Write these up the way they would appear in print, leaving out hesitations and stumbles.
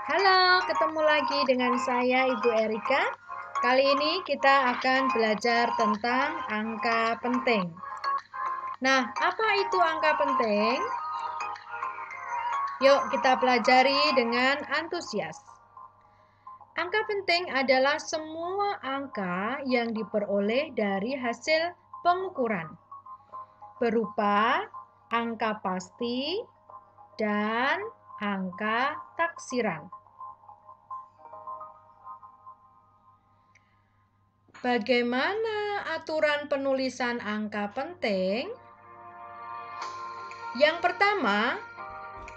Halo, ketemu lagi dengan saya Ibu Erika. Kali ini kita akan belajar tentang angka penting. Nah, apa itu angka penting? Yuk kita pelajari dengan antusias. Angka penting adalah semua angka yang diperoleh dari hasil pengukuran, berupa angka pasti dan angka taksiran. Bagaimana aturan penulisan angka penting? Yang pertama,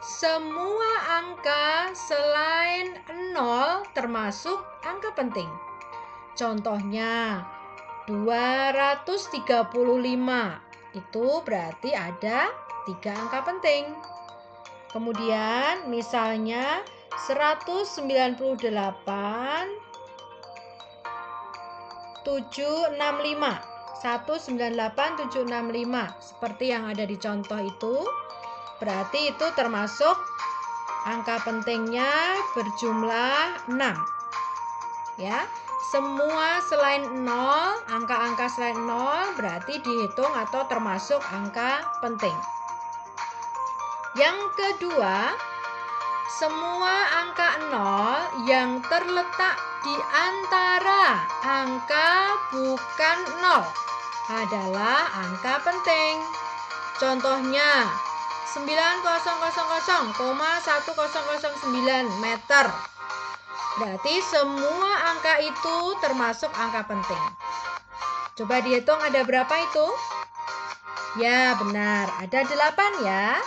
semua angka selain 0 termasuk angka penting. Contohnya, 235 itu berarti ada 3 angka penting. Kemudian misalnya 198 765 198,765 seperti yang ada di contoh itu, berarti itu termasuk angka pentingnya berjumlah 6 ya. Semua selain 0, angka-angka selain 0 berarti dihitung atau termasuk angka penting. Yang kedua, semua angka 0 yang terletak di antara angka bukan 0 adalah angka penting. Contohnya 9,1009 meter. Berarti semua angka itu termasuk angka penting. Coba dihitung ada berapa itu? Ya benar, ada 8 ya.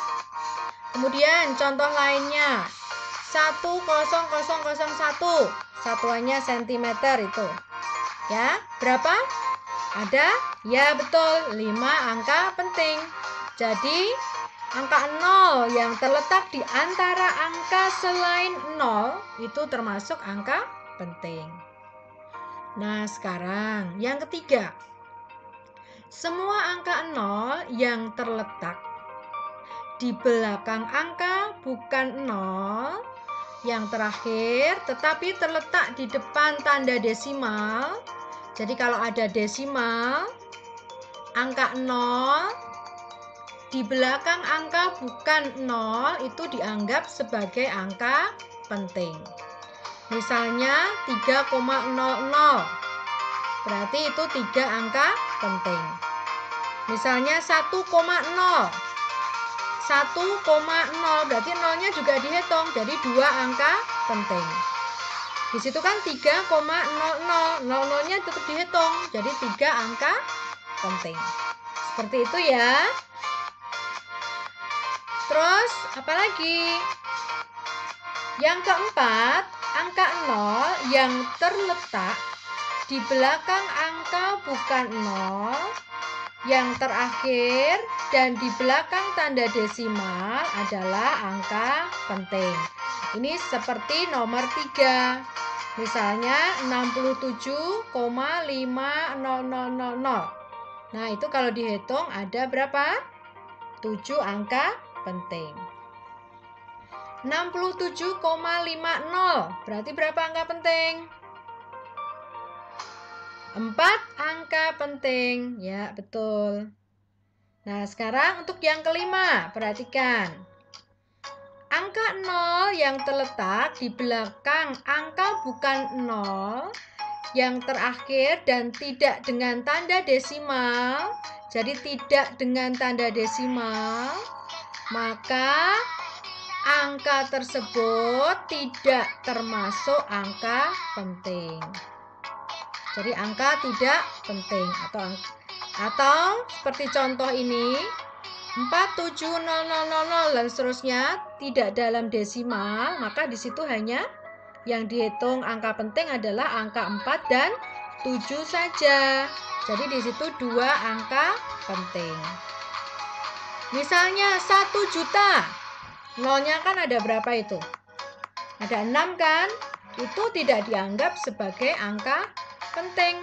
Kemudian contoh lainnya 1,0001, satuannya sentimeter itu. Ya, berapa? Ada? Ya betul, 5 angka penting. Jadi angka 0 yang terletak di antara angka selain 0 itu termasuk angka penting. Nah, sekarang yang ketiga. Semua angka 0 yang terletak di belakang angka bukan 0 yang terakhir tetapi terletak di depan tanda desimal. Jadi kalau ada desimal angka 0 di belakang angka bukan 0 itu dianggap sebagai angka penting. Misalnya 3,00 berarti itu 3 angka penting. Misalnya 1,0 berarti 0-nya juga dihitung, jadi 2 angka penting. Di situ kan 3,00, 00-nya tetap dihitung, jadi 3 angka penting. Seperti itu ya. Terus apa lagi? Yang keempat, angka 0 yang terletak di belakang angka bukan 0 yang terakhir dan di belakang tanda desimal adalah angka penting. Ini seperti nomor 3. Misalnya 67,50000. Nah, itu kalau dihitung ada berapa? 7 angka penting. 67,50 berarti berapa angka penting? 4 angka penting, ya betul. Nah sekarang untuk yang kelima, perhatikan. Angka 0 yang terletak di belakang angka bukan 0 yang terakhir dan tidak dengan tanda desimal. Jadi tidak dengan tanda desimal, maka angka tersebut tidak termasuk angka penting. Jadi angka tidak penting atau seperti contoh ini 47000 dan seterusnya tidak dalam desimal, maka di situ hanya yang dihitung angka penting adalah angka 4 dan 7 saja. Jadi di situ 2 angka penting. Misalnya 1 juta. Nolnya kan ada berapa itu? Ada 6 kan? Itu tidak dianggap sebagai angka penting.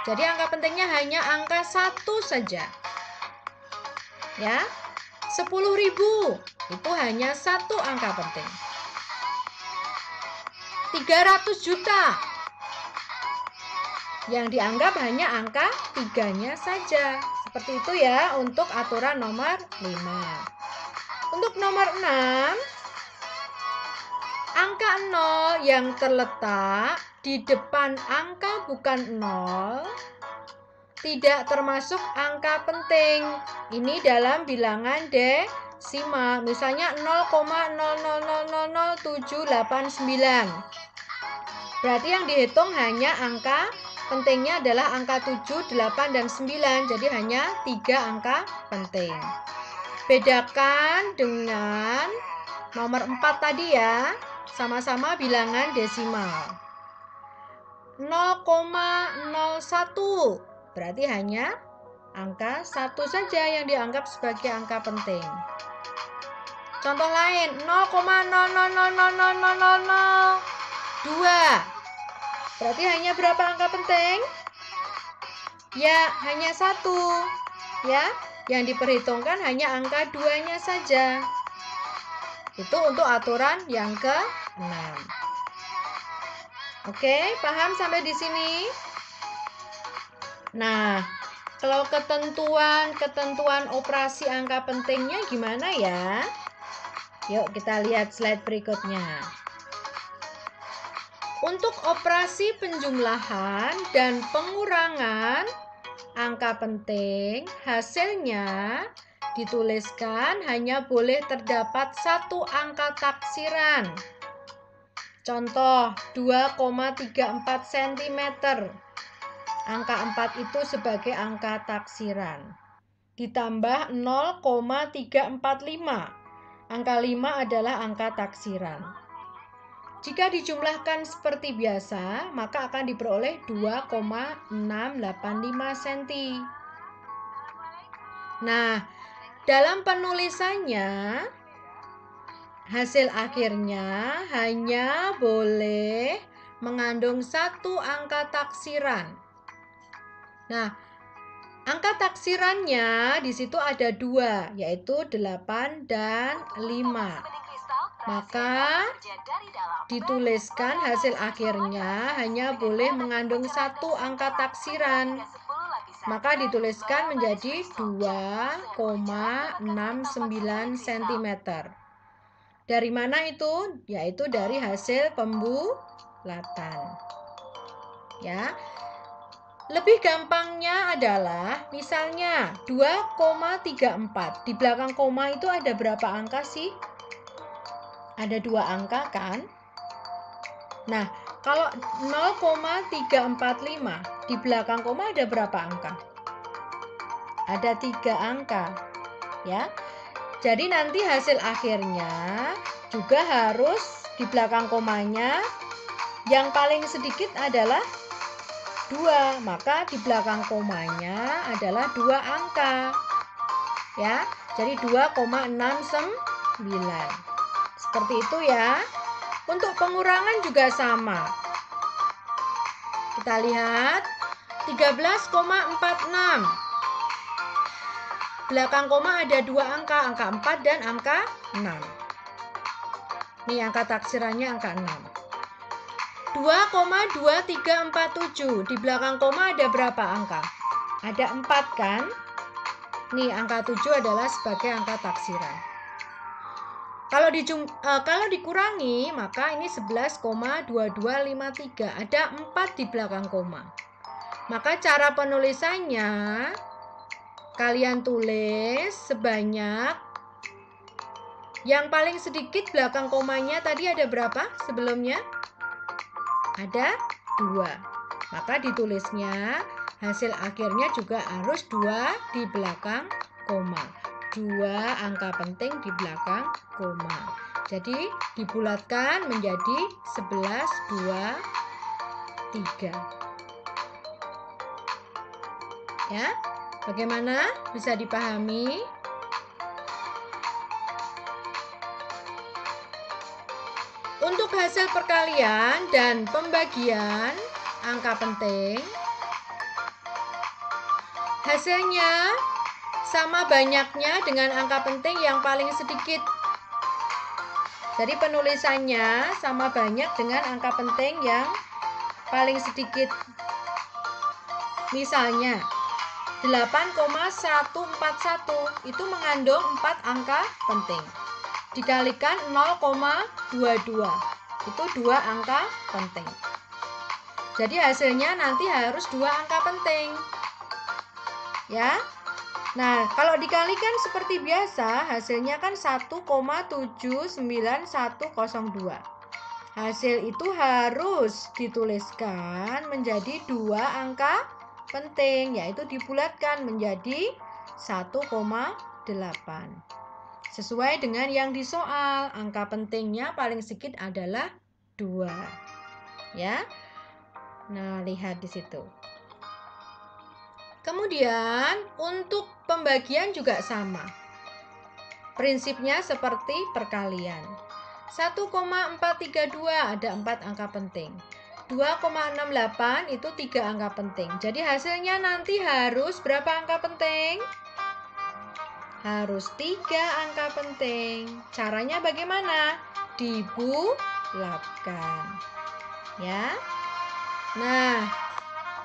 Jadi angka pentingnya hanya angka 1 saja. Ya. 10.000 itu hanya 1 angka penting. 300 juta. Yang dianggap hanya angka 3-nya saja. Seperti itu ya untuk aturan nomor 5. Untuk nomor 6, angka 0 yang terletak di depan angka bukan 0 tidak termasuk angka penting. Ini dalam bilangan desimal. Misalnya 0,0000789. Berarti yang dihitung hanya angka pentingnya adalah angka 7, 8, dan 9. Jadi hanya 3 angka penting. Bedakan dengan nomor 4 tadi ya. Sama-sama bilangan desimal. 0,01. Berarti hanya angka 1 saja yang dianggap sebagai angka penting. Contoh lain, 0,0000002. Berarti hanya berapa angka penting? Ya, hanya 1. Ya, yang diperhitungkan hanya angka 2-nya saja. Itu untuk aturan yang ke-6. Oke, paham sampai di sini? Nah, kalau ketentuan operasi angka pentingnya gimana ya? Yuk kita lihat slide berikutnya. Untuk operasi penjumlahan dan pengurangan angka penting, hasilnya dituliskan hanya boleh terdapat 1 angka taksiran. Contoh 2,34 cm. Angka 4 itu sebagai angka taksiran. Ditambah 0,345. Angka 5 adalah angka taksiran. Jika dijumlahkan seperti biasa, maka akan diperoleh 2,685 cm. Nah, dalam penulisannya, hasil akhirnya hanya boleh mengandung 1 angka taksiran. Nah, angka taksirannya di situ ada 2, yaitu 8 dan 5. Maka dituliskan hasil akhirnya hanya boleh mengandung 1 angka taksiran. Maka dituliskan menjadi 2,69 cm. Dari mana itu? Yaitu dari hasil pembulatan. Ya. Lebih gampangnya adalah misalnya 2,34. Di belakang koma itu ada berapa angka sih? Ada 2 angka kan? Nah, kalau 0,345 di belakang koma ada berapa angka? Ada 3 angka. Ya. Jadi nanti hasil akhirnya juga harus di belakang komanya yang paling sedikit adalah 2, maka di belakang komanya adalah 2 angka. Ya, jadi 2,69. Seperti itu ya. Untuk pengurangan juga sama. Kita lihat 13,46. Belakang koma ada 2 angka, angka 4 dan angka 6. Ini angka taksirannya angka 6. 2,2347. Di belakang koma ada berapa angka? Ada 4 kan? Nih angka 7 adalah sebagai angka taksiran. Kalau dikurangi maka ini 11,2253. Ada 4 di belakang koma. Maka cara penulisannya kalian tulis sebanyak yang paling sedikit belakang komanya tadi ada berapa sebelumnya? Ada 2. Maka ditulisnya hasil akhirnya juga harus 2 di belakang koma. 2 angka penting di belakang koma. Jadi dibulatkan menjadi 11, 2, 3. Ya, bagaimana? Bisa dipahami? Untuk hasil perkalian dan pembagian angka penting, hasilnya sama banyaknya dengan angka penting yang paling sedikit. Jadi penulisannya sama banyak dengan angka penting yang paling sedikit. Misalnya 8,141 itu mengandung 4 angka penting. Dikalikan 0,22 itu 2 angka penting. Jadi hasilnya nanti harus 2 angka penting. Ya. Nah, kalau dikalikan seperti biasa, hasilnya kan 1,79102. Hasil itu harus dituliskan menjadi 2 angka penting, yaitu dibulatkan menjadi 1,8. Sesuai dengan yang di soal, angka pentingnya paling sedikit adalah 2. Ya. Nah, lihat di situ. Kemudian untuk pembagian juga sama. Prinsipnya seperti perkalian. 1,432 ada 4 angka penting. 2,68 itu 3 angka penting. Jadi hasilnya nanti harus berapa angka penting? Harus 3 angka penting. Caranya bagaimana? Dibulatkan. Ya. Nah,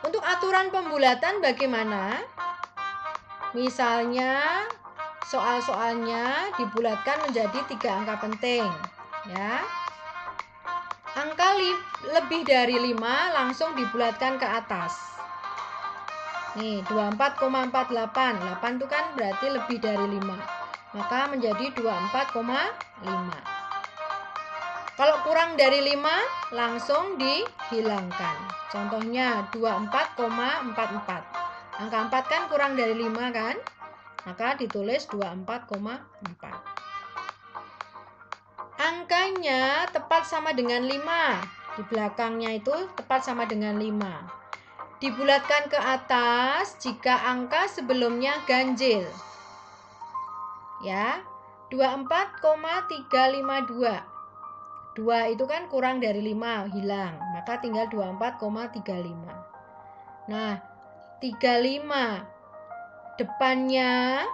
untuk aturan pembulatan bagaimana? Misalnya soal-soalnya dibulatkan menjadi 3 angka penting, ya. Angka lebih dari 5 langsung dibulatkan ke atas. Nih, 24,48. 8 itu kan berarti lebih dari 5. Maka menjadi 24,5. Kalau kurang dari 5 langsung dihilangkan. Contohnya 24,44. Angka 4 kan kurang dari 5 kan? Maka ditulis 24,4. Angkanya tepat sama dengan 5. Di belakangnya itu tepat sama dengan 5. Dibulatkan ke atas jika angka sebelumnya ganjil. Ya, 24,352. 2 itu kan kurang dari 5, hilang. Maka tinggal 24,35. Nah, 35 depannya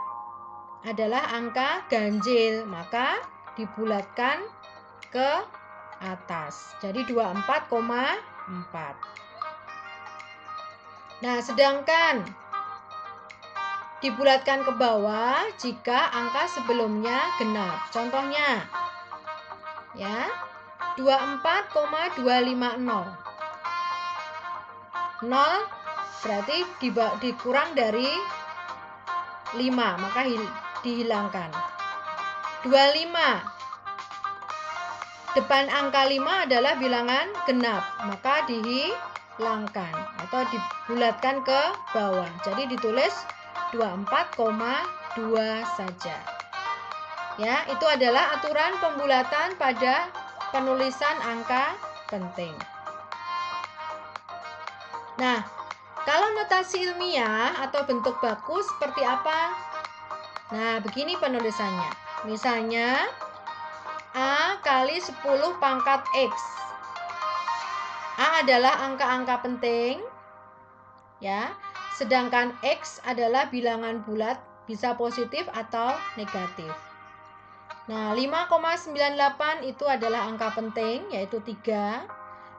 adalah angka ganjil, maka dibulatkan ke atas. Jadi 24,4. Nah, sedangkan dibulatkan ke bawah jika angka sebelumnya genap. Contohnya, ya, 24,250. 0 berarti dikurang dari 5, maka dihilangkan. 25. Depan angka 5 adalah bilangan genap, maka dihilangkan atau dibulatkan ke bawah. Jadi ditulis 24,2 saja. Ya, itu adalah aturan pembulatan pada penulisan angka penting. Nah, kalau notasi ilmiah atau bentuk baku seperti apa? Nah, begini penulisannya. Misalnya, A kali 10 pangkat X. A adalah angka-angka penting, ya. Sedangkan X adalah bilangan bulat, bisa positif atau negatif. Nah, 5,98 itu adalah angka penting, yaitu 3.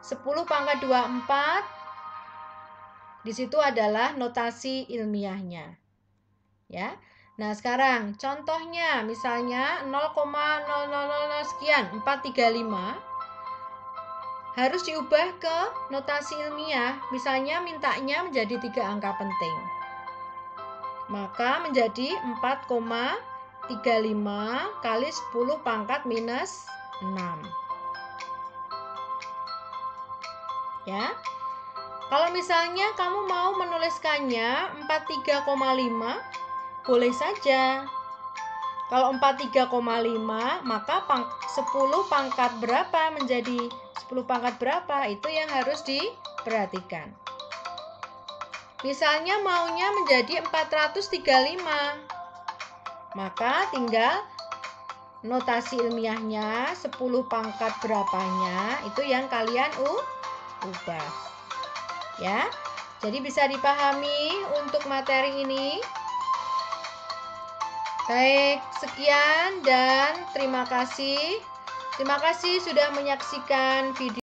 10 pangkat 24, di situ adalah notasi ilmiahnya. Ya. Nah, sekarang contohnya misalnya 0,000 sekian, 435 harus diubah ke notasi ilmiah. Misalnya mintanya menjadi 3 angka penting. Maka menjadi 4,35 kali 10 pangkat minus 6. Ya. Kalau misalnya kamu mau menuliskannya 43,5, boleh saja. Kalau 43,5, maka 10 pangkat berapa menjadi 10 pangkat berapa? Itu yang harus diperhatikan. Misalnya maunya menjadi 435. Maka tinggal notasi ilmiahnya 10 pangkat berapanya itu yang kalian ubah. Ya. Jadi bisa dipahami untuk materi ini. Baik, sekian dan terima kasih. Terima kasih sudah menyaksikan video